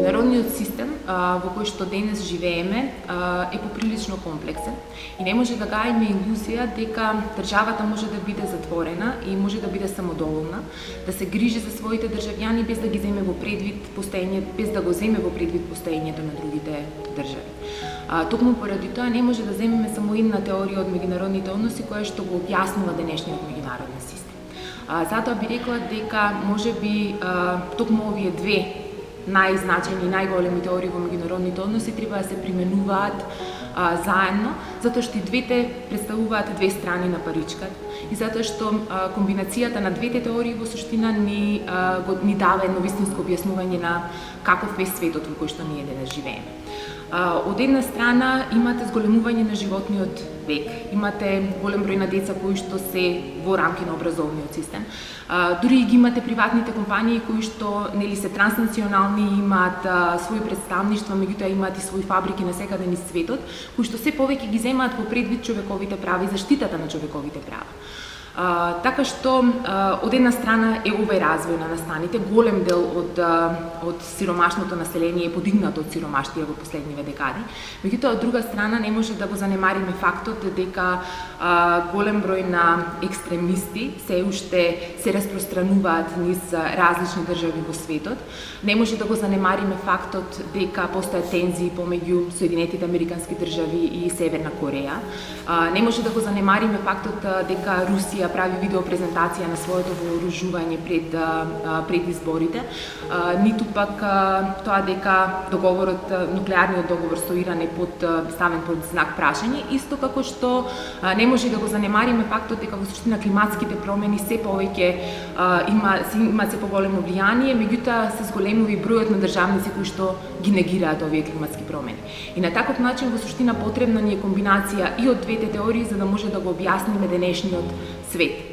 Меѓународниот систем во кој што денес живееме е поприлично комплексен и не може да гајаме илузија дека државата може да биде затворена и може да биде самодоволна, да се грижи за своите државјани без да ги земе во предвид без да го земе во предвид постоењето на другите држави. Токму поради тоа не може да земеме само една теорија од меѓународните односи која што го објаснува денешниот меѓународен систем. Затоа би рекла дека можеби токму овие две најзначајни и најголеми теории во меѓународните односи треба да се применуваат заедно, затоа што и двете представуваат две страни на паричката и затоа што комбинацијата на двете теории во суштина ни дава едно вистинско објаснување на каков е светот во кој што ние денес живееме. Од една страна имате зголемување на животниот век, имате голем број на деца кои што се во рамки на образовниот систем. Дури ги имате приватните компании кои што се транснационални, имаат своји представништва, меѓутоа имаат и своји фабрики насекаде низ светот, кои што се повеќе ги земаат во предвид човековите права и заштитата на човековите права. Така што од една страна е овој развој на настаните, голем дел од сиромашното население е подигнато од сиромаштија во последниве декади. Меѓутоа од друга страна не може да го занемариме фактот дека голем број на екстремисти се уште се распространуваат низ различни држави во светот. Не може да го занемариме фактот дека постојат тензии помеѓу Соединетите Американски држави и Северна Кореја. Не може да го занемариме фактот дека Русија прави видеопрезентација на своето вооружување пред изборите, ниту пак тоа дека нуклеарниот договор со Иран е ставен под знак прашање, исто како што не може да го занемариме фактот дека во суштина климатските промени се повеќе имаат се поголемо влијание, меѓутоа се зголемува бројот на државници кои што ги негираат овие климатски промени. И на таков начин во суштина потребна ни е комбинација и од двете теории за да може да го објасниме денешниот свет.